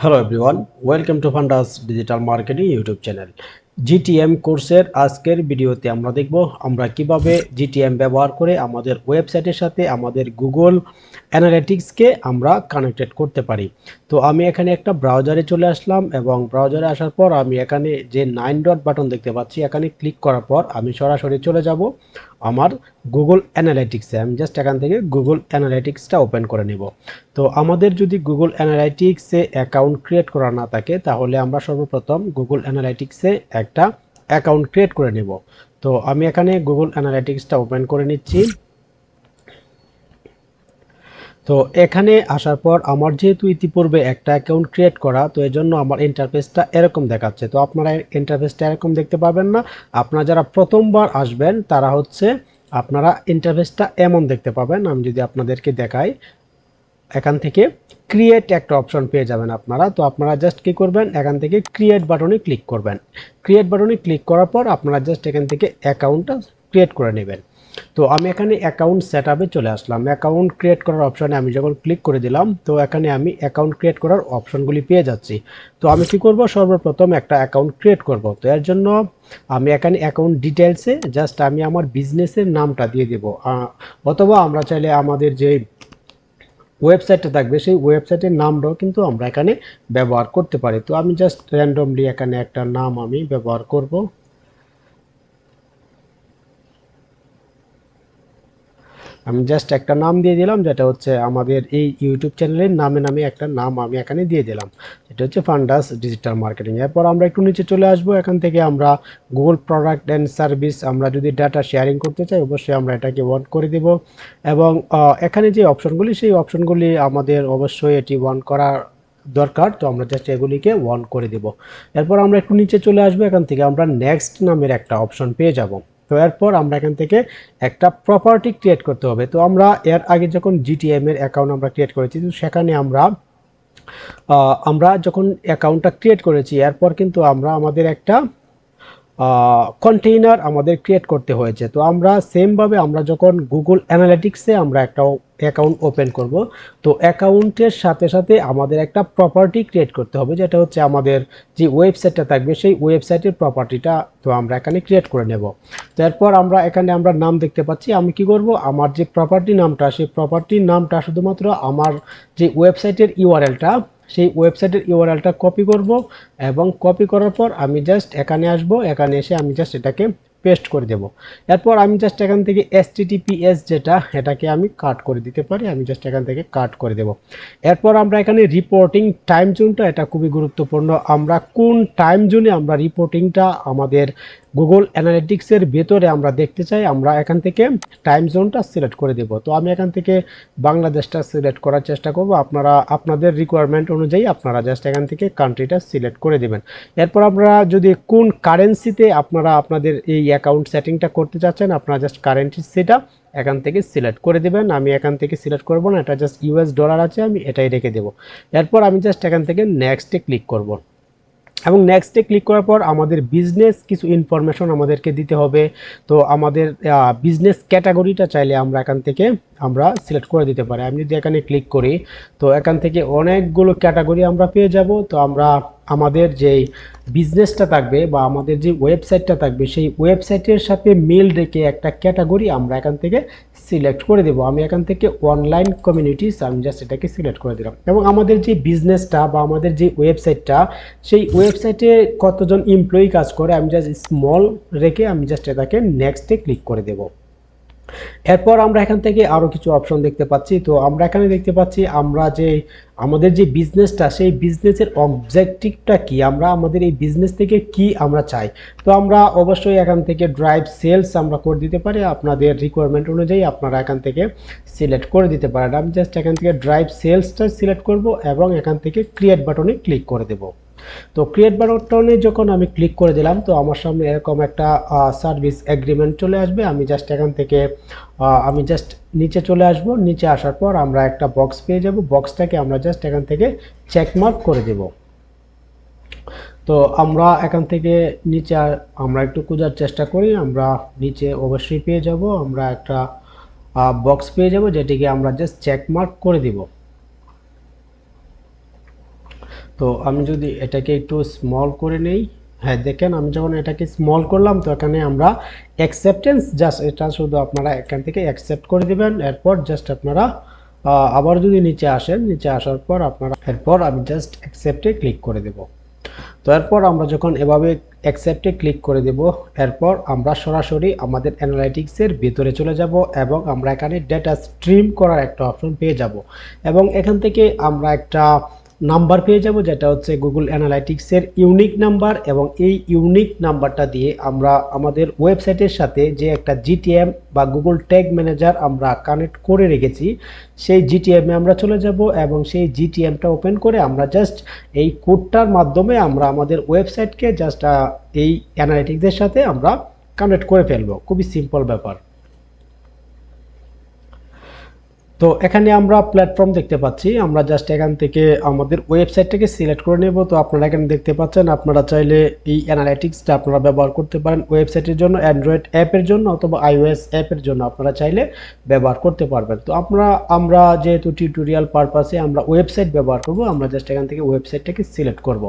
Hello everyone, welcome to ফান্ডাস digital marketing YouTube channel. GTM কোর্সের আজকের ভিডিওতে আমরা দেখব আমরা কিভাবে জিটিএম ব্যবহার করে আমাদের ওয়েবসাইটের সাথে আমাদের গুগল অ্যানালিটিক্সকে আমরা কানেক্টেড করতে পারি। তো আমি এখানে একটা ব্রাউজারে চলে আসলাম এবং ব্রাউজারে আসার পর আমি এখানে যে 9 ডট বাটন দেখতে পাচ্ছি এখানে ক্লিক করার পর আমি সরাসরি চলে যাব আমার গুগল অ্যানালিটিক্সে। আমি জাস্ট এখান থেকে গুগল অ্যানালিটিক্সটা ওপেন করে নেব। তো আমাদের যদি গুগল অ্যানালাইটিক্সে অ্যাকাউন্ট ক্রিয়েট করা না থাকে তাহলে আমরা সর্বপ্রথম গুগল অ্যানালাইটিক্সে একটা অ্যাকাউন্ট ক্রিয়েট করে নেব। তো আমি এখানে গুগল অ্যানালাইটিক্সটা ওপেন করে নিচ্ছি। তো এখানে আসার পর আমার যেহেতু ইতিপূর্বে একটা অ্যাকাউন্ট ক্রিয়েট করা, তো এই জন্য আমার ইন্টারফেসটা এরকম দেখাচ্ছে। তো আপনারা ইন্টারফেসটা এরকম দেখতে পাবেন না। আপনারা যারা প্রথমবার আসবেন তারা হচ্ছে আপনারা ইন্টারফেসটা এমন দেখতে পাবেন। আমি যদি আপনাদেরকে দেখাই, এখান থেকে ক্রিয়েট একটা অপশন পেয়ে যাবেন আপনারা। তো আপনারা জাস্ট কি করবেন, এখান থেকে ক্রিয়েট বাটনে ক্লিক করবেন। ক্রিয়েট বাটনে ক্লিক করার পর আপনারা জাস্ট এখান থেকে অ্যাকাউন্টটা ক্রিয়েট করে নেবেন। তো আমি এখানে অ্যাকাউন্ট সেটআপে চলে আসলাম। অ্যাকাউন্ট ক্রিয়েট করার অপশনে আমি যখন ক্লিক করে দিলাম, তো এখানে আমি অ্যাকাউন্ট ক্রিয়েট করার অপশনগুলি পেয়ে যাচ্ছি। তো আমি কি করব, সর্বপ্রথম একটা অ্যাকাউন্ট ক্রিয়েট করব। তো এর জন্য আমি এখানে অ্যাকাউন্ট ডিটেলসে জাস্ট আমি আমার বিজনেসের নামটা দিয়ে দেব, অথবা আমরা চাইলে আমাদের যে ওয়েবসাইটটা থাকবে সেই ওয়েবসাইটের নামটাও কিন্তু আমরা এখানে ব্যবহার করতে পারি। তো আমি জাস্ট র্যান্ডমলি এখানে একটা নাম আমি ব্যবহার করব। আমি জাস্ট একটা নাম দিয়ে দিলাম, যেটা হচ্ছে আমাদের এই ইউটিউব চ্যানেলের নামে একটা নাম আমি এখানে দিয়ে দিলাম, এটা হচ্ছে ফান্ডাস ডিজিটাল মার্কেটিং। এরপর আমরা একটু নিচে চলে আসবো। এখান থেকে আমরা গুগল প্রোডাক্ট অ্যান্ড সার্ভিস, আমরা যদি ডাটা শেয়ারিং করতে চাই অবশ্যই আমরা এটাকে অন করে দেব। এবং এখানে যে অপশনগুলি, সেই অপশনগুলি আমাদের অবশ্যই এটি অন করা দরকার। তো আমরা জাস্ট এগুলিকে অন করে দেব। এরপর আমরা একটু নিচে চলে আসবো। এখান থেকে আমরা নেক্সট নামের একটা অপশন পেয়ে যাব। তো এরপর আমরা এখান থেকে একটা প্রপার্টি ক্রিয়েট করতে হবে। তো আমরা এর আগে যখন জিটিএম এর অ্যাকাউন্ট আমরা ক্রিয়েট করেছি, তো সেখানে আমরা যখন অ্যাকাউন্টটা ক্রিয়েট করেছি এরপর কিন্তু আমরা আমাদের একটা কন্টেইনার আমাদের ক্রিয়েট করতে হয়েছে। তো আমরা সেমভাবে আমরা যখন গুগল অ্যানালিটিক্সে আমরা একটা অ্যাকাউন্ট ওপেন করব, তো অ্যাকাউন্টের সাথে সাথে আমাদের একটা প্রপার্টি ক্রিয়েট করতে হবে, যেটা হচ্ছে আমাদের যে ওয়েবসাইটটা থাকবে সেই ওয়েবসাইটের প্রপার্টিটা তো আমরা এখানে ক্রিয়েট করে নেব। তারপর আমরা এখানে আমরা নাম দেখতে পাচ্ছি। আমি কি করব, আমার যে প্রপার্টি নামটা, সেই প্রপার্টির নামটা শুধুমাত্র আমার যে ওয়েবসাইটের ইউআরএলটা, সেই ওয়েবসাইটের ইউআরএলটা কপি করব এবং কপি করার পর আমি জাস্ট এখানে আসব। এখানে এসে আমি জাস্ট এটাকে পেস্ট করে দেব। এরপর আমি জাস্ট এখান থেকে HTTPS যেটা, এটাকে আমি কাট করে দিতে পারি। আমি জাস্ট এখান থেকে কাট করে দেব। এরপর আমরা এখানে রিপোর্টিং টাইম জোনটা, এটা খুবই গুরুত্বপূর্ণ। আমরা কোন টাইম জোনে আমরা রিপোর্টিংটা আমাদের গুগল অ্যানালিটিক্সের ভেতরে আমরা দেখতে চাই, আমরা এখান থেকে টাইম জোনটা সিলেক্ট করে দেব। তো আমি এখান থেকে বাংলাদেশটা সিলেক্ট করার চেষ্টা করব। আপনারা আপনাদের রিকোয়ারমেন্ট অনুযায়ী আপনারা জাস্ট এখান থেকে কান্ট্রিটা সিলেক্ট করে দেবেন। এরপর আপনারা যদি কোন কারেন্সিতে আপনারা আপনাদের এই অ্যাকাউন্ট সেটিংটা করতে চাচ্ছেন, আপনারা জাস্ট কারেন্সিটা এখান থেকে সিলেক্ট করে দেবেন। আমি এখান থেকে সিলেক্ট করব না, এটা জাস্ট ইউএস ডলার আছে, আমি এটাই রেখে দেব। এরপর আমি জাস্ট এখান থেকে নেক্সটে ক্লিক করব এবং নেক্সটে ক্লিক করার পর আমাদের বিজনেস কিছু ইনফরমেশন আমাদেরকে দিতে হবে। তো আমাদের বিজনেস ক্যাটাগরিটা চাইলে আমরা এখান থেকে আমরা সিলেক্ট করে দিতে পারি। আমি যদি এখানে ক্লিক করি, তো এখান থেকে অনেকগুলো ক্যাটাগরি আমরা পেয়ে যাব। তো আমরা আমাদের যেই বিজনেসটা থাকবে বা আমাদের যে ওয়েবসাইটটা থাকবে সেই ওয়েবসাইটের সাথে মিল রেখে একটা ক্যাটাগরি আমরা এখান থেকে সিলেক্ট করে দেব। আমি এখান থেকে অনলাইন কমিউনিটিস, আমি জাস্ট এটাকে সিলেক্ট করে দিলাম। এবং আমাদের যে বিজনেসটা বা আমাদের যে ওয়েবসাইটটা, সেই ওয়েবসাইটে কতজন এমপ্লয়ি কাজ করে আমি জাস্ট স্মল রেখে আমি জাস্ট এটাকে নেক্সটে ক্লিক করে দেব। এরপর আমরা এখান থেকে আরও কিছু অপশন দেখতে পাচ্ছি। তো আমরা এখানে দেখতে পাচ্ছি আমরা যে আমাদের যে বিজনেসটা, সেই বিজনেসের অবজেক্টিভটা কি, আমরা আমাদের এই বিজনেস থেকে কি আমরা চাই। তো আমরা অবশ্যই এখান থেকে ড্রাইভ সেলস আমরা করে দিতে পারি। আপনাদের রিকোয়ারমেন্ট অনুযায়ী আপনারা এখান থেকে সিলেক্ট করে দিতে পারেন। আমি জাস্ট এখান থেকে ড্রাইভ সেলসটা সিলেক্ট করব এবং এখান থেকে ক্রিয়েট বাটনে ক্লিক করে দেব। তো ক্রিয়েট বাটনে যখন আমি ক্লিক করে দিলাম, তো আমার সামনে এরকম একটা সার্ভিস এগ্রিমেন্ট চলে আসবে। আমি জাস্ট এখান থেকে আমি জাস্ট নিচে চলে আসব। নিচে আসার পর আমরা একটা বক্স পেয়ে যাব। বক্সটাকে আমরা জাস্ট এখান থেকে চেকমার্ক করে দেব। তো আমরা এখান থেকে নিচে আমরা একটু খোঁজার চেষ্টা করি, আমরা নিচে অবশ্যই পেয়ে যাব। আমরা একটা বক্স পেয়ে যাব যেটিকে আমরা জাস্ট চেকমার্ক করে দিব। তো আমি যদি এটাকে একটু স্মল করে নেই, হ্যাঁ দেখেন আমি যখন এটাকে স্মল করলাম তো এখানে আমরা অ্যাকসেপ্টেন্স জাস্ট এটা শুধু আপনারা এখান থেকে অ্যাকসেপ্ট করে দিবেন। এরপর জাস্ট আপনারা আবার যদি নিচে আসেন, নিচে আসার পর আপনারা এরপর আমি জাস্ট অ্যাকসেপ্টে ক্লিক করে দেব। তো এরপর আমরা যখন এভাবে অ্যাকসেপ্টে ক্লিক করে দেব, এরপর আমরা সরাসরি আমাদের অ্যানালাইটিক্সের ভিতরে চলে যাব এবং আমরা এখানে ডেটা স্ট্রিম করার একটা অপশন পেয়ে যাব এবং এখান থেকে আমরা একটা নাম্বার পেয়ে যাব যেটা হচ্ছে গুগল অ্যানালাইটিক্সের ইউনিক নাম্বার এবং এই ইউনিক নাম্বারটা দিয়ে আমরা আমাদের ওয়েবসাইটের সাথে যে একটা জিটিএম বা গুগল ট্যাগ ম্যানেজার আমরা কানেক্ট করে রেখেছি সেই জিটিএম এ আমরা চলে যাব এবং সেই জিটিএমটা ওপেন করে আমরা জাস্ট এই কোডটার মাধ্যমে আমরা আমাদের ওয়েবসাইটকে জাস্ট এই অ্যানালাইটিক্সের সাথে আমরা কানেক্ট করে ফেলবো। খুবই সিম্পল ব্যাপার। তো এখানে আমরা প্ল্যাটফর্ম দেখতে পাচ্ছি, আমরা জাস্ট এখান থেকে আমাদের ওয়েবসাইটটাকে সিলেক্ট করে নেব। তো আপনারা এখানে দেখতে পাচ্ছেন আপনারা চাইলে এই অ্যানালাইটিক্সটা আপনারা ব্যবহার করতে পারেন ওয়েবসাইটের জন্য, অ্যান্ড্রয়েড অ্যাপের জন্য অথবা আইওএস অ্যাপের জন্য আপনারা চাইলে ব্যবহার করতে পারবেন। তো আমরা যেহেতু টিউটোরিয়াল পারপাসে আমরা ওয়েবসাইট ব্যবহার করব, আমরা জাস্ট এখান থেকে ওয়েবসাইটটাকে সিলেক্ট করব।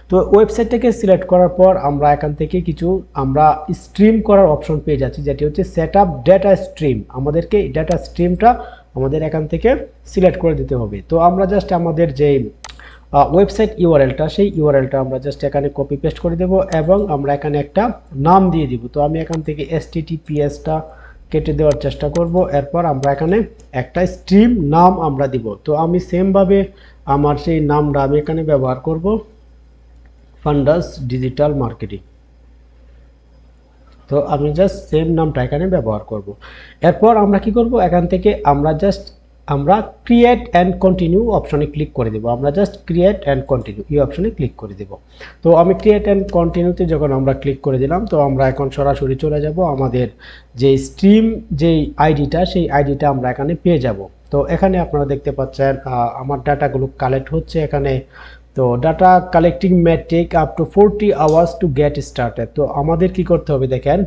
তো ওয়েবসাইটটাকে সিলেক্ট করার পর আমরা এখান থেকে কিছু আমরা স্ট্রিম করার অপশন পেয়ে যাচ্ছি যেটি হচ্ছে সেট আপ ডেটা স্ট্রিম। আমাদেরকে ডেটা স্ট্রিমটা আমাদের এখান থেকে সিলেক্ট করে দিতে হবে। তো আমরা জাস্ট আমাদের যে ওয়েবসাইট ইউআরএলটা সেই ইউআরএলটা আমরা জাস্ট এখানে কপি পেস্ট করে দেব এবং আমরা এখানে একটা নাম দিয়ে দিব। তো আমি এখান থেকে https-টা কেটে দেওয়ার চেষ্টা করব। এরপর আমরা এখানে একটা স্ট্রিম নাম আমরা দিব। তো আমি সেমভাবে আমার সেই নামটা আমি এখানে ব্যবহার করব, ফান্ডাস ডিজিটাল মার্কেটিং। তো আমি জাস্ট সেম নামটা এখানে ব্যবহার করব। এরপর আমরা কি করব, এখান থেকে আমরা ক্রিয়েট অ্যান্ড কন্টিনিউ অপশনে ক্লিক করে দেব। আমরা জাস্ট ক্রিয়েট অ্যান্ড কন্টিনিউ এই অপশনে ক্লিক করে দেব। তো আমি ক্রিয়েট অ্যান্ড কন্টিনিউতে যখন আমরা ক্লিক করে দিলাম, তো আমরা এখন সরাসরি চলে যাব আমাদের যে স্ট্রিম যেই আইডিটা সেই আইডিটা আমরা এখানে পেয়ে যাব। তো এখানে আপনারা দেখতে পাচ্ছেন আমার ডাটাগুলো কালেক্ট হচ্ছে এখানে। তো data collecting may take up to 40 hours to get started. তো আমাদের কি করতে হবে দেখেন,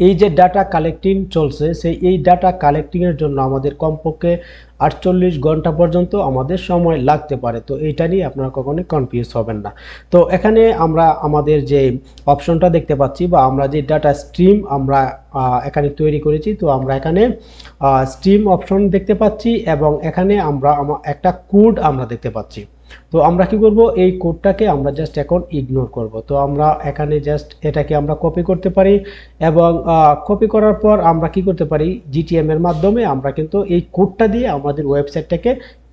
এই যে ডাটা কালেক্টিং চলছে এই ডাটা কালেক্টিংয়ের জন্য আমাদের কমপক্ষে 48 ঘন্টা পর্যন্ত আমাদের সময় লাগতে পারে। তো এইটা নিয়ে আপনারা কখনোই কনফিউজ হবেন না। তো এখানে আমরা আমাদের যে অপশনটা দেখতে পাচ্ছি বা আমরা যে ডাটা স্ট্রিম আমরা এখানে তৈরি করেছি, তো আমরা এখানে স্ট্রিম অপশন দেখতে পাচ্ছি এবং এখানে আমরা একটা কোড আমরা দেখতে পাচ্ছি। তো আমরা কি করব, এই কোডটাকে আমরা জাস্ট এখন ইগনোর করব। তো আমরা এখানে জাস্ট এটাকে আমরা কপি করতে পারি এবং কপি করার পর আমরা কি করতে পারি, জিটিএম এর মাধ্যমে আমরা কিন্তু এই কোডটা দিয়ে আমাদের ওয়েবসাইটটাকে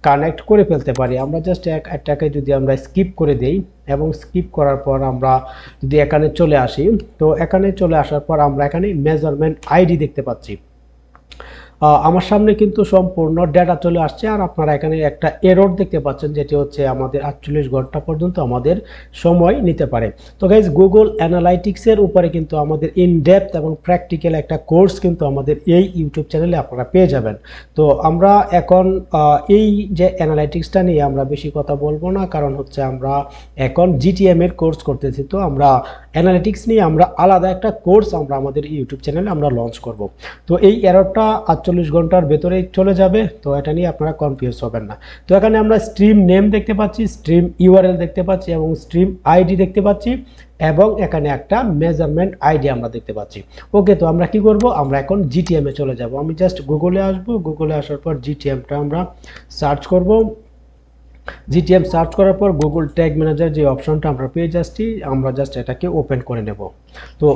কানেক্ট করে ফেলতে পারি। আমরা জাস্ট একটাকে যদি আমরা স্কিপ করে দেই এবং স্কিপ করার পর আমরা যদি এখানে চলে আসি, তো এখানে চলে আসার পর আমরা এখানে মেজারমেন্ট আইডি দেখতে পাচ্ছি। আমার সামনে কিন্তু সম্পূর্ণ ডেটা চলে আসছে আর আপনারা এখানে একটা এরর দেখতে পাচ্ছেন যেটি হচ্ছে আমাদের 48 ঘন্টা পর্যন্ত আমাদের সময় নিতে পারে। তো গাইজ গুগল অ্যানালাইটিক্সের উপরে কিন্তু আমাদের ইন ডেপথ এবং প্র্যাকটিক্যাল একটা কোর্স কিন্তু আমাদের এই ইউটিউব চ্যানেলে আপনারা পেয়ে যাবেন। তো আমরা এখন এই যে অ্যানালাইটিক্সটা নিয়ে আমরা বেশি কথা বলবো না, কারণ হচ্ছে আমরা এখন জিটিএম এর কোর্স করতেছি। তো আমরা অ্যানালিটিক্স নিয়ে আমরা আলাদা একটা কোর্স আমরা আমাদের ইউটিউব চ্যানেলে আমরা লঞ্চ করব। তো এই এররটা 48 ঘন্টার ভেতরে চলে যাবে, তো এটা নিয়ে আপনারা কনফিউজ হবেন না। তো এখানে আমরা স্ট্রিম নেম দেখতে পাচ্ছি, স্ট্রিম ইউআরএল দেখতে পাচ্ছি এবং স্ট্রিম আইডি দেখতে পাচ্ছি এবং এখানে একটা মেজারমেন্ট আইডি আমরা দেখতে পাচ্ছি। ওকে, তো আমরা কি করব, আমরা এখন জিটিএম এ চলে যাব। আমি জাস্ট গুগলে আসব, গুগলে আসার পর জিটিএমটা আমরা সার্চ করব। জিটিএম সার্চ করার পর গুগল ট্যাগ ম্যানেজার যে অপশনটা আমরা পেয়ে যাচ্ছি, আমরা জাস্ট এটাকে ওপেন করে নেব। তো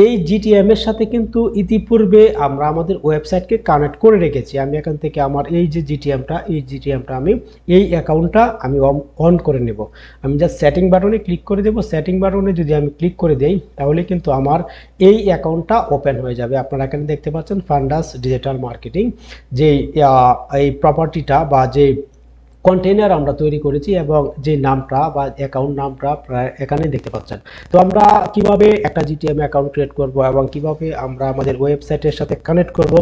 এই জিটিএম এর সাথে কিন্তু ইতিপূর্বে আমরা আমাদের ওয়েবসাইটকে কানেক্ট করে রেখেছি। আমি এখান থেকে আমার এই যে জিটিএমটা আমি এই অ্যাকাউন্টটা আমি অন করে নেব। আমি জাস্ট সেটিং বাটনে ক্লিক করে দেব। সেটিং বাটনে যদি আমি ক্লিক করে দেই তাহলে কিন্তু আমার এই অ্যাকাউন্টটা ওপেন হয়ে যাবে। আপনারা এখানে দেখতে পাচ্ছেন ফান্ডাস ডিজিটাল মার্কেটিং যে এই প্রপার্টিটা বা যে কন্টেইনার আমরা তৈরি করেছি এবং যে নামটা বা অ্যাকাউন্ট নামটা প্রায় এখানে দেখতে পাচ্ছেন। তো আমরা কিভাবে একটা জিটিএম অ্যাকাউন্ট ক্রিয়েট করব এবং কিভাবে আমরা আমাদের ওয়েবসাইটের সাথে কানেক্ট করব,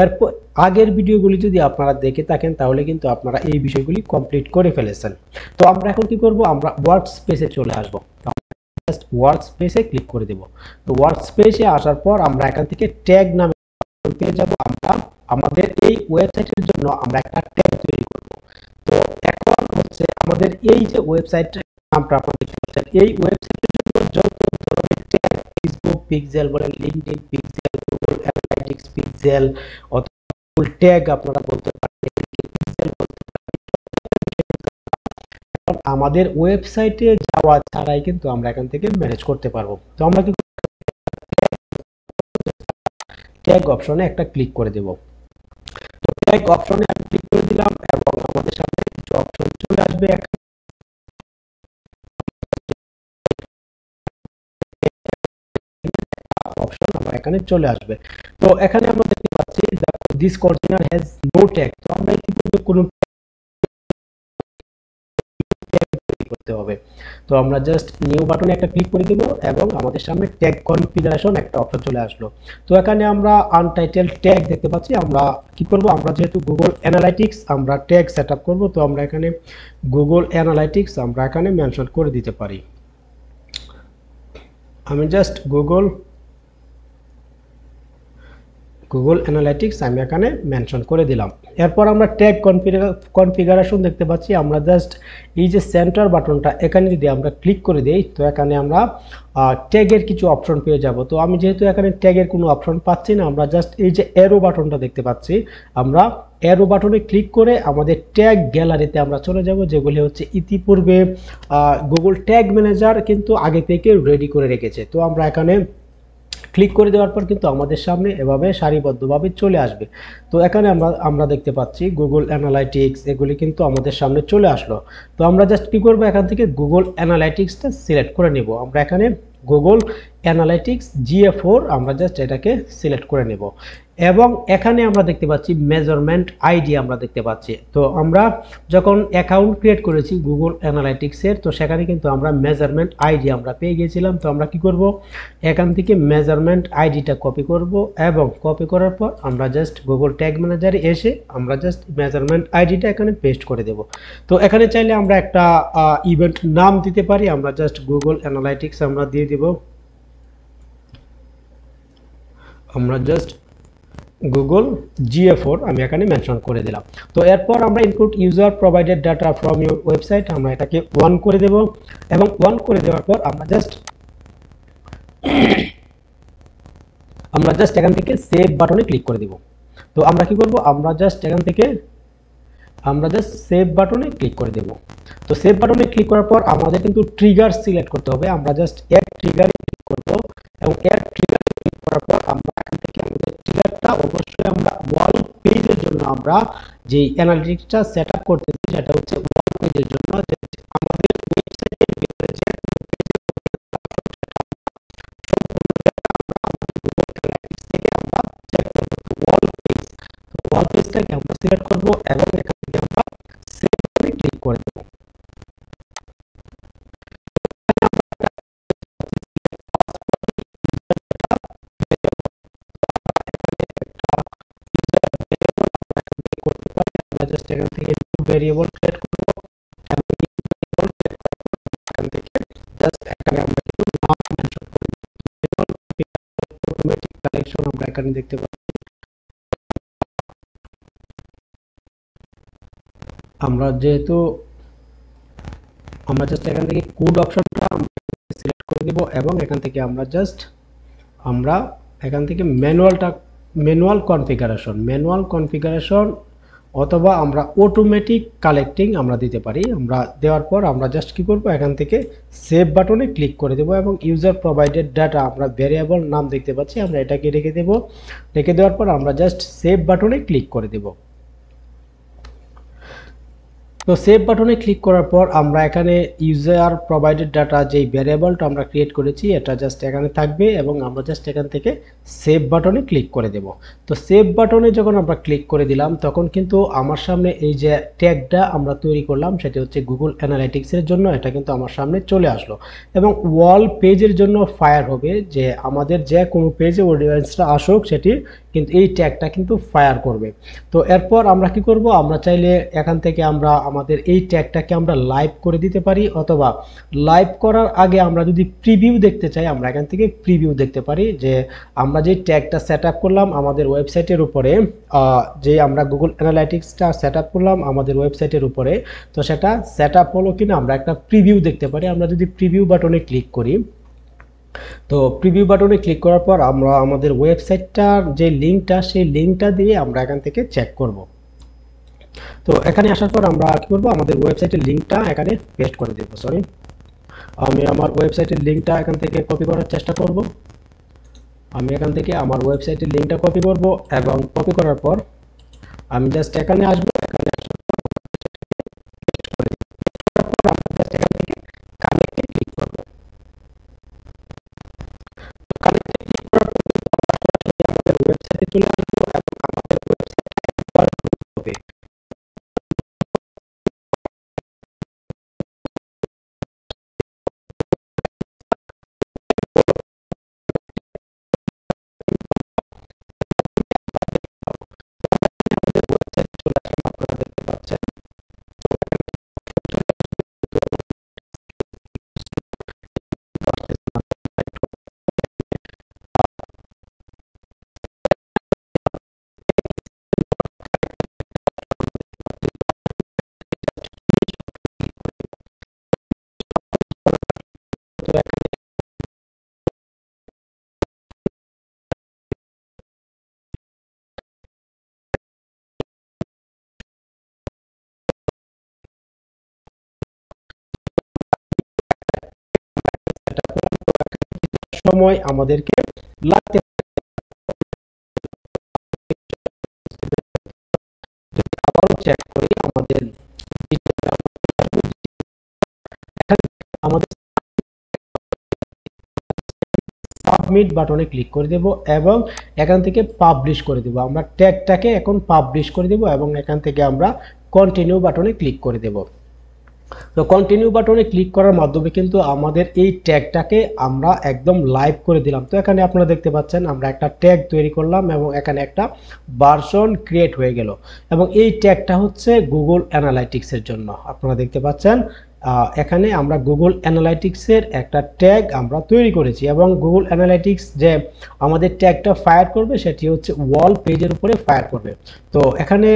এরপর আগের ভিডিওগুলি যদি আপনারা দেখে থাকেন তাহলে কিন্তু আপনারা এই বিষয়গুলি কমপ্লিট করে ফেলেছেন। তো আমরা এখন কি করব, আমরা ওয়ার্ক স্পেসে চলে আসব। জাস্ট ওয়ার্ক স্পেসে ক্লিক করে দেব। তো ওয়ার্ক স্পেসে আসার পর আমরা এখান থেকে ট্যাগ নামে পেয়ে যাব। আমরা আমাদের এই ওয়েবসাইটের জন্য আমরা একটা ট্যাগ তৈরি করব। তো এখন হচ্ছে আমাদের আমাদের এই যে ওয়েবসাইটের নামটা আপনারা দেখতে পাচ্ছেন, এই ওয়েবসাইটের জন্য যত ধরনের ট্যাগ, ফেসবুক পিক্সেল বলেন, LinkedIn pixel, Google analytics pixel অথবা গুগল ট্যাগ আপনারা বলতে পারেন, পিক্সেল বলতে পারেন, আমাদের ওয়েবসাইটে যাওয়া ছাড়াই কিন্তু আমরা এখান থেকে ম্যানেজ করতে পারবো। তো আমরা কি ট্যাগ অপশনে একটা ক্লিক করে দেব। তো ট্যাগ অপশনে আমি ক্লিক করে দিলাম এবং আমাদের সামনে কিছু অপশন চলে আসবে। অপশন আমার এখানে চলে আসবে। তো এখানে আমরা দেখতে পাচ্ছি this container has no tag. তো আমরা ইতিপূর্বে কোনো করতে হবে। তো আমরা জাস্ট নিউ বাটনে একটা ক্লিক করে দিব এবং আমাদের সামনে ট্যাগ কনফিগারেশন একটা অপশন চলে আসলো। তো এখানে আমরা আনটাইটেল ট্যাগ দেখতে পাচ্ছি। আমরা কি করব, আমরা যেহেতু গুগল অ্যানালাইটিক্স আমরা ট্যাগ সেটআপ করব, তো আমরা এখানে গুগল অ্যানালাইটিক্স আমরা এখানে মেনশন করে দিতে পারি। আমি জাস্ট গুগল অ্যানালাইটিক্স আমি এখানে মেনশন করে দিলাম। এরপর আমরা ট্যাগ কনফিগারেশন দেখতে পাচ্ছি। আমরা জাস্ট এই যে সেন্টার বাটনটা এখানে যদি আমরা ক্লিক করে দেই, তো এখানে আমরা ট্যাগের কিছু অপশন পেয়ে যাব। তো আমি যেহেতু এখানে ট্যাগের কোনো অপশন পাচ্ছি না, আমরা জাস্ট এই যে অ্যারো বাটনটা দেখতে পাচ্ছি, আমরা অ্যারো বাটনে ক্লিক করে আমাদের ট্যাগ গ্যালারিতে আমরা চলে যাব, যেগুলি হচ্ছে ইতিপূর্বে গুগল ট্যাগ ম্যানেজার কিন্তু আগে থেকে রেডি করে রেখেছে। তো আমরা এখানে ক্লিক করে দেওয়ার পর কিন্তু আমাদের সামনে এভাবে সারিবদ্ধভাবে চলে আসবে। তো এখানে আমরা দেখতে পাচ্ছি গুগল অ্যানালাইটিক্স, এগুলি কিন্তু আমাদের সামনে চলে আসলো। তো আমরা জাস্ট কি করব, এখান থেকে গুগল অ্যানালাইটিক্সটা সিলেক্ট করে নেব। আমরা এখানে গুগল অ্যানালাইটিক্স GA4 আমরা জাস্ট এটাকে সিলেক্ট করে নেব এবং এখানে আমরা দেখতে পাচ্ছি মেজারমেন্ট আইডি আমরা দেখতে পাচ্ছি। তো আমরা যখন অ্যাকাউন্ট ক্রিয়েট করেছি গুগল অ্যানালাইটিক্সের, তো সেখানে কিন্তু আমরা মেজারমেন্ট আইডি আমরা পেয়ে গিয়েছিলাম। তো আমরা কি করব, এখান থেকে মেজারমেন্ট আইডিটা কপি করব এবং কপি করার পর আমরা জাস্ট গুগল ট্যাগ ম্যানেজারে এসে আমরা জাস্ট মেজারমেন্ট আইডিটা এখানে পেস্ট করে দেব। তো এখানে চাইলে আমরা একটা ইভেন্ট নাম দিতে পারি। আমরা জাস্ট গুগল অ্যানালাইটিক্স আমরা দিয়ে দিব। আমরা জাস্ট গুগল GA4 আমি এখানে মেনশন করে দিলাম। তো এরপর আমরা input user provided data from your website আমরা এটাকে 1 করে দেব এবং 1 করে দেওয়ার পর আমরা জাস্ট এখান থেকে সেভ বাটনে ক্লিক করে দেব। তো আমরা কি করব, আমরা জাস্ট এখান থেকে সেভ বাটনে ক্লিক করে দেব। তো সেভ বাটনে ক্লিক করার পর আমাদের কিন্তু ট্রিগার সিলেক্ট করতে হবে। আমরা জাস্ট অ্যাড ট্রিগারে ক্লিক করব এবং অ্যাড ট্রিগারে ক্লিক করার পর আমরা এখান থেকে আমাদের ট্রিগারটা অবশ্যই আমরা ওয়াল পেজের জন্য আমরা যে অ্যানালিটিক্সটা সেটআপ করতেছি সেটা হচ্ছে ওয়াল পেজের জন্য, আমাদের ওয়েবসাইটের ভিতরে যে ওয়াল পেজটাকে আমরা সিলেক্ট করব এবং এখান থেকে আমরা সেভ বাটনে ক্লিক করে দেব। জাস্ট এখান থেকে ভেরিয়েবল ক্রিয়েট করব এবং এখান থেকে জাস্ট এখানে আমরা কিছু নাম মেনশন করব। অটোমেটিক কালেকশন আমরা এখানে দেখতে পাচ্ছি। আমরা জাস্ট এখান থেকে কোড অপশনটা সিলেক্ট করে দেব এবং এখান থেকে আমরা এখান থেকে ম্যানুয়াল কনফিগারেশন অথবা আমরা অটোমেটিক কালেক্টিং আমরা দিতে পারি। আমরা দেওয়ার পর আমরা জাস্ট কি করব, এখান থেকে সেভ বাটনে ক্লিক করে দেব এবং ইউজার প্রোভাইডেড ডাটা আমরা ভেরিয়েবল নাম দেখতে পাচ্ছি, আমরা এটাকে রেখে দেব। রেখে দেওয়ার পর আমরা জাস্ট সেভ বাটনে ক্লিক করে দেব। তো সেভ বাটনে ক্লিক করার পর আমরা এখানে ইউজার প্রোভাইডেড ডাটা যেই ভ্যারিয়েবলটা আমরা ক্রিয়েট করেছি এটা জাস্ট এখানে থাকবে এবং আমরা জাস্ট এখান থেকে সেভ বাটনে ক্লিক করে দেব। তো সেভ বাটনে যখন আমরা ক্লিক করে দিলাম তখন কিন্তু আমার সামনে এই যে ট্যাগটা আমরা তৈরি করলাম সেটা হচ্ছে গুগল অ্যানালাইটিক্সের জন্য, এটা কিন্তু আমার সামনে চলে আসলো এবং ওয়াল পেজের জন্য ফায়ার হবে যে আমাদের যে কোনো পেজে অডিয়েন্সরা আসুক সেটি কিন্তু এই ট্যাগটা কিন্তু ফায়ার করবে। তো এরপর আমরা কি করব, আমরা চাইলে এখান থেকে আমরা আমাদের এই ট্যাগটাকে আমরা লাইভ করে দিতে পারি, অথবা লাইভ করার আগে আমরা যদি প্রিভিউ দেখতে চাই আমরা এখান থেকে প্রিভিউ দেখতে পারি, যে আমরা যে ট্যাগটা সেট আপ করলাম আমাদের ওয়েবসাইটের উপরে, যে আমরা গুগল অ্যানালাইটিক্সটা সেট আপ করলাম আমাদের ওয়েবসাইটের উপরে, তো সেটা সেট আপ হলো কিনা আমরা একটা প্রিভিউ দেখতে পারি। আমরা যদি প্রিভিউ বাটনে ক্লিক করি, তো প্রিভিউ বাটনে ক্লিক করার পর আমরা আমাদের ওয়েবসাইটটার যে লিঙ্কটা সেই লিঙ্কটা দিয়ে আমরা এখান থেকে চেক করব। তো এখানে আসার পর আমরা কি করব, আমাদের ওয়েবসাইটের লিঙ্কটা এখানে পেস্ট করে দেব। সরি, আমি আমার ওয়েবসাইটের লিঙ্কটা এখান থেকে কপি করার চেষ্টা করব। আমি এখান থেকে আমার ওয়েবসাইটের লিঙ্কটা কপি করব, এবং কপি করার পর আমি জাস্ট এখানে আসবো। এখানে আসার পর আমরা জাস্ট এখান থেকে কানেক্টে ক্লিক করব। কানেক্টে ক্লিক করার পর আমরা আমাদের ওয়েবসাইটে চলে আসবো, এবং আমাদের ওয়েবসাইট হবে। আমাদের ওয়েবসাইটে চলে আসলাম, আপনারা দেখতে পাচ্ছেন। তো সময় আমাদেরকে লাগতে আবারও চেক করি আমাদের আমাদের সাবমিট বাটনে ক্লিক করে দেব, এবং এখান থেকে পাবলিশ করে দেব। আমরা ট্যাগটাকে এখন পাবলিশ করে দেব, এবং এখান থেকে আমরা কন্টিনিউ বাটনে ক্লিক করে দেব। তো কন্টিনিউ বাটনে ক্লিক করার মাধ্যমে কিন্তু আমাদের এই ট্যাগটাকে আমরা একদম লাইভ করে দিলাম। তো এখানে আপনারা দেখতে পাচ্ছেন আমরা একটা ট্যাগ তৈরি করলাম, এবং এখানে একটা ভার্সন ক্রিয়েট হয়ে গেল, এবং এই ট্যাগটা হচ্ছে গুগল অ্যানালাইটিক্সের জন্য। আপনারা দেখতে পাচ্ছেন এখানে আমরা গুগল অ্যানালাইটিক্সের একটা ট্যাগ আমরা তৈরি করেছি, এবং গুগল অ্যানালাইটিক্স যে আমাদের ট্যাগটা ফায়ার করবে সেটি হচ্ছে ওয়াল পেজের উপরে ফায়ার করবে। তো এখানে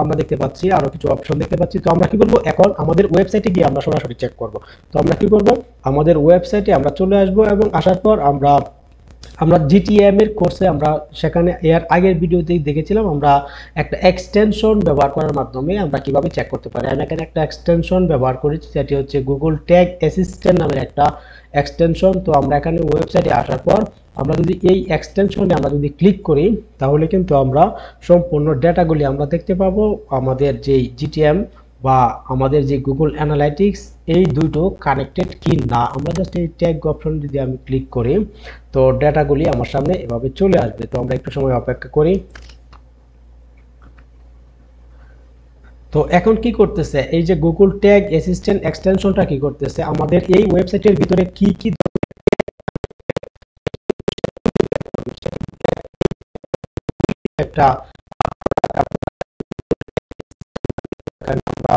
আমরা দেখতে পাচ্ছি আরো কিছু অপশন দেখতে পাচ্ছি। তো আমরা কি করব, এখন আমাদের ওয়েবসাইটে গিয়ে আমরা সরাসরি চেক করব। তো আমরা কি করব, আমাদের ওয়েবসাইটে আমরা চলে আসব, এবং আসার পর আমরা জিটিএম এর কোর্সে আমরা সেখানে এর আগের ভিডিওতেই দেখেছিলাম আমরা একটা এক্সটেনশন ব্যবহার করার মাধ্যমে আমরা কিভাবে চেক করতে পারি। আমি এখানে একটা এক্সটেনশন ব্যবহার করেছি, যেটি হচ্ছে গুগল ট্যাগ অ্যাসিস্ট্যান্ট নামের একটা এক্সটেনশন। তো আমরা এখানে ওয়েবসাইটে আসার পর আমরা যদি এই এক্সটেনশনে আমরা যদি ক্লিক করি, তাহলে কিন্তু আমরা সম্পূর্ণ ডেটাগুলি আমরা দেখতে পাবো। আমাদের যেই জিটিএম বা আমাদের যে গুগল অ্যানালাইটিক্স এই দুটো কানেক্টেড কি না। আমরা জাস্ট এই ট্যাগ অপশন যদি আমি ক্লিক করি, তো ডেটাগুলি আমার সামনে এভাবে চলে আসবে। তো আমরা একটু সময় অপেক্ষা করি। তো এখন কি করতেছে, এই যে গুগল ট্যাগ অ্যাসিস্ট্যান্ট এক্সটেনশনটা কি করতেছে, আমাদের এই ওয়েবসাইটের ভিতরে কি কি একটা আমরা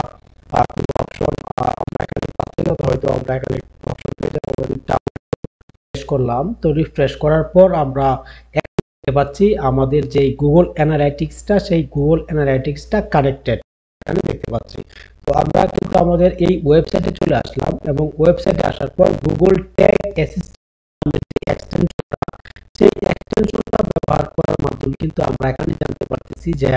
অপশন আমরা এখানে পাচ্ছি না, তো হয়তো আমরা এখানে অপশন পেয়ে যাবো। আমরা যদি রিফ্রেশ করলাম, তো রিফ্রেশ করার পর আমরা দেখতে পাচ্ছি আমাদের যে গুগল অ্যানালাইটিক্সটা সেই গুগল অ্যানালাইটিক্সটা কানেক্টেড এখানে দেখতে পাচ্ছি। তো আমরা কিন্তু আমাদের এই ওয়েবসাইটে চলে আসলাম, এবং ওয়েবসাইটে আসার পর গুগল ট্যাগ অ্যাসিস্ট্যান্ট এক্সটেনশনটা সেই এক্সটেনশনটা ব্যবহার করার মাধ্যমে কিন্তু আমরা এখানে জানতে পারতেছি যে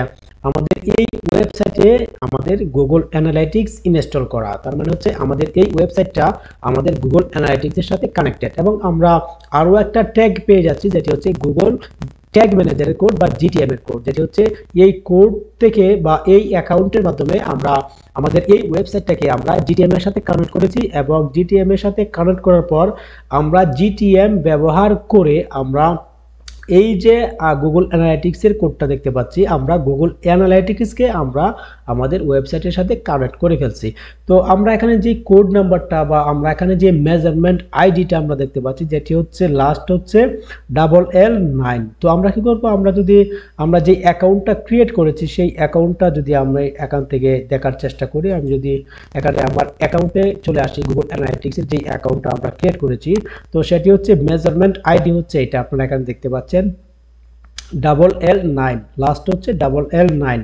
আমাদের এই ওয়েবসাইটে আমাদের গুগল অ্যানালাইটিক্স ইনস্টল করা, তার মানে হচ্ছে আমাদের এই ওয়েবসাইটটা আমাদের গুগল অ্যানালাইটিক্সের সাথে কানেক্টেড। এবং আমরা আরো একটা ট্যাগ পেয়ে যাচ্ছি, যেটি হচ্ছে গুগল ট্যাগ ম্যানেজারের কোড বা জিটিএম এর কোড, যেটি হচ্ছে এই কোড থেকে বা এই অ্যাকাউন্টের মাধ্যমে আমরা আমাদের এই ওয়েবসাইটটাকে আমরা জিটিএম এর সাথে কানেক্ট করেছি, এবং জিটিএম এর সাথে কানেক্ট করার পর আমরা জিটিএম ব্যবহার করে আমরা এই যে গুগল অ্যানালাইটিক্স এর কোডটা দেখতে পাচ্ছি, আমরা গুগল অ্যানালাইটিক্সকে আমরা আমাদের ওয়েবসাইটের সাথে কানেক্ট করে ফেলছি। তো আমরা এখানে যে কোড নাম্বারটা বা আমরা এখানে যে মেজারমেন্ট আইডিটা আমরা দেখতে পাচ্ছি, যেটি হচ্ছে লাস্ট হচ্ছে LL9। তো আমরা কি করব, আমরা যে অ্যাকাউন্টটা ক্রিয়েট করেছি সেই অ্যাকাউন্টটা যদি আমরা এখান থেকে দেখার চেষ্টা করি, আমি যদি এখানে আমার অ্যাকাউন্টে চলে আসি, গুগল অ্যানালাইটিক্সের যে অ্যাকাউন্টটা আমরা ক্রিয়েট করেছি, তো সেটি হচ্ছে মেজারমেন্ট আইডি হচ্ছে এটা, আপনারা এখানে দেখতে পাচ্ছেন LL9, লাস্ট হচ্ছে LL9।